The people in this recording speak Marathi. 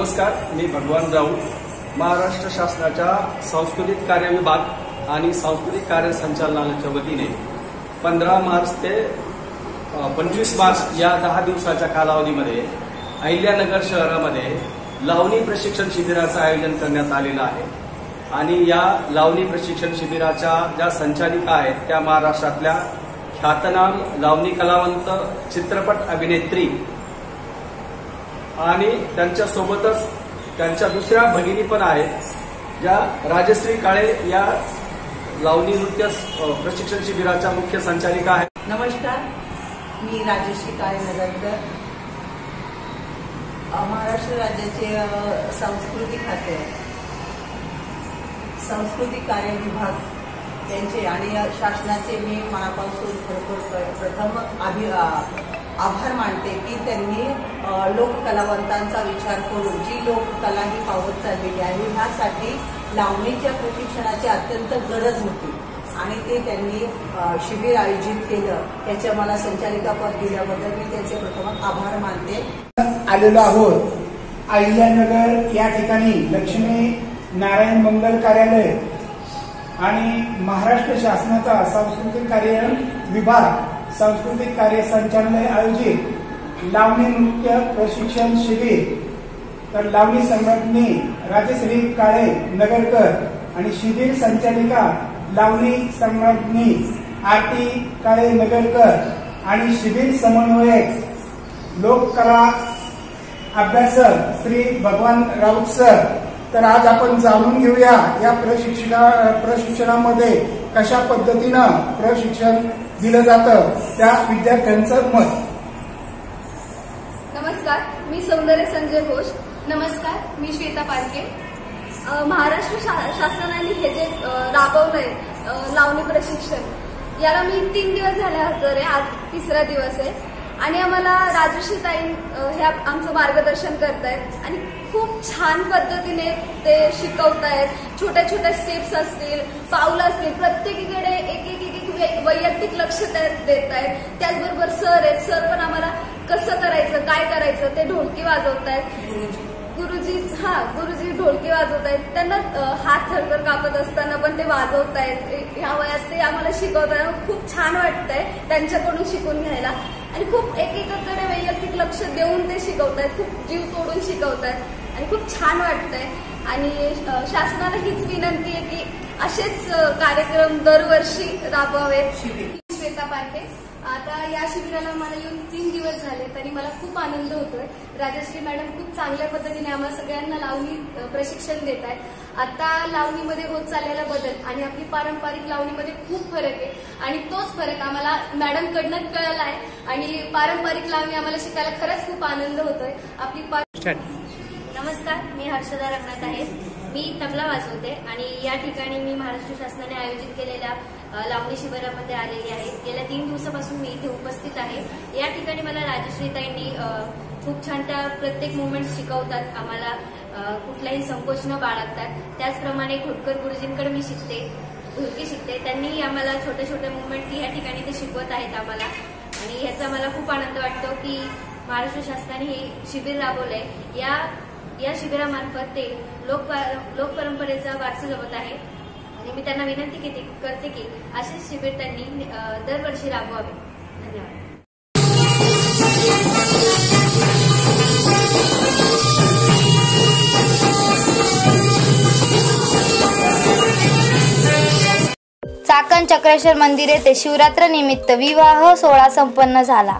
नमस्कार, मी भगवान राऊत महाराष्ट्र शासनाच्या सांस्कृतिक कार्य विभाग आणि सांस्कृतिक कार्य संचालनालयाच्या वतीने 15 मार्च ते 25 मार्च या 10 दिवसाच्या कालावधीमध्ये अहिल्यानगर शहरामध्ये लावणी प्रशिक्षण शिबिराचं आयोजन करण्यात आलेलं आहे। आणि या लावणी प्रशिक्षण शिबिराच्या ज्या संचालिका आहेत त्या महाराष्ट्रातल्या ख्यातनाम लावणी कलावंत, चित्रपट अभिनेत्री आणि त्यांच्या सोबतच त्यांच्या दुसऱ्या भगिनी पण आहेत, ज्या राजश्री काळे या लावणी नृत्य प्रशिक्षण शिबिराच्या मुख्य संचालिका आहेत। नमस्कार, मी राजश्री काळे नगरकर, महाराष्ट्र राज्याचे सांस्कृतिक खाते सांस्कृतिक कार्य विभाग यांचे आणि शासनाचे मी मनापासून प्रथम आभार मानते की त्यांनी लोककलावंतांचा विचार करून जी लोककला ही पावत चाललेली आहे ह्यासाठी लावणीच्या प्रशिक्षणाची अत्यंत गरज होती आणि ते त्यांनी शिबिर आयोजित केलं। त्याच्या मला संचालिका पद दिल्याबद्दल मी त्यांचे प्रथम आभार मानते। आलेलो आहोत अहिल्यानगर या ठिकाणी लक्ष्मी नारायण मंगल कार्यालय आणि महाराष्ट्र शासनाचा सांस्कृतिक कार्य विभाग सांस्कृतिक कार्य संचालनालय आयोजित लावणी नृत्य प्रशिक्षण शिबिर। तर लावणी संघटने राजश्री काळे नगरकर आणि शिबिर संचालिका लावणी संघटने आरती काळे नगरकर आणि शिबिर समन्वयक लोककला अभ्यासक श्री भगवान राऊत सर। तर आज आपण जाणून घेऊया या प्रशिक्षणामध्ये कशा पद्धतीनं प्रशिक्षण दिलं जातं त्या विद्यार्थ्यांचं मत। नमस्कार, मी सौंदर्य संजय घोष। नमस्कार, मी श्वेता पारके। महाराष्ट्र शासनाने हे जे राबवलंय लावणी प्रशिक्षण, याला मी 3 दिवस झाले हजर आहे, आज 3रा दिवस आहे आणि आम्हाला राजश्री ताई हे आमचं मार्गदर्शन करतायत आणि खूप छान पद्धतीने ते शिकवतायत। छोट्या छोट्या स्टेप्स असतील, पाऊल असतील, प्रत्येकीकडे एक वैयक्तिक लक्ष देत आहेत। त्याचबरोबर सर आहेत, सर पण आम्हाला कसं करायचं, काय करायचं ते ढोलकी वाजवतायत। गुरुजी ढोलकी वाजवतायत, त्यांना हात थरथर कापत असताना पण ते वाजवतायत। ह्या वयात ते आम्हाला शिकवतायत, खूप छान वाटतंय त्यांच्याकडून शिकून घ्यायला आणि खूप एकेकाकडे वैयक्तिक लक्ष देऊन ते शिकवतायत, खूप जीव तोडून शिकवतायत आणि खूप छान वाटतंय। आणि शासनाला हीच विनंती आहे की असेच कार्यक्रम दरवर्षी राबवावेत। श्वेता पारके। आता या शिबिराला मला येऊन 3 दिवस झाले तरी मला खूप आनंद होतोय। राजश्री मॅडम खूप चांगल्या पद्धतीने आम्हाला सगळ्यांना लावणी प्रशिक्षण देत आहेत। आता लावणीमध्ये होत चाललेला बदल आणि आपली पारंपरिक लावणीमध्ये खूप फरक आहे आणि तोच फरक आम्हाला मॅडम कडनं कळला आहे आणि पारंपरिक लावणी आम्हाला शिकायला खरंच खूप आनंद होतोय। नमस्कार, मी हर्षदा रंगनाथ आहे। मी तबला वाजवते आणि या ठिकाणी मी महाराष्ट्र शासनाने आयोजित केलेल्या लावणी शिबिरामध्ये आलेली आहे। गेल्या 3 दिवसापासून मी इथे उपस्थित आहे। या ठिकाणी मला राजश्री ताईंनी खूप छान त्या प्रत्येक मुवमेंट शिकवतात, आम्हाला कुठलाही संकोच न बाळगतात। त्याचप्रमाणे खोटकर गुरुजींकडे मी शिकते, ढोलकी शिकते, त्यांनी आम्हाला छोटे छोटे मुवमेंट या ठिकाणी ते शिकवत आहेत आम्हाला आणि ह्याचा मला खूप आनंद वाटतो की महाराष्ट्र शासनाने हे शिबिर राबवलंय। या शिबिरामार्फत ते लोकपरंपरेचा वारसा जपत आहे आणि मी त्यांना विनंती करते की असेच शिबिर त्यांनी दरवर्षी राबवावे। धन्यवाद। चाकण चक्रेश्वर मंदिर येथे शिवरात्र निमित्त विवाह सोहळा संपन्न झाला।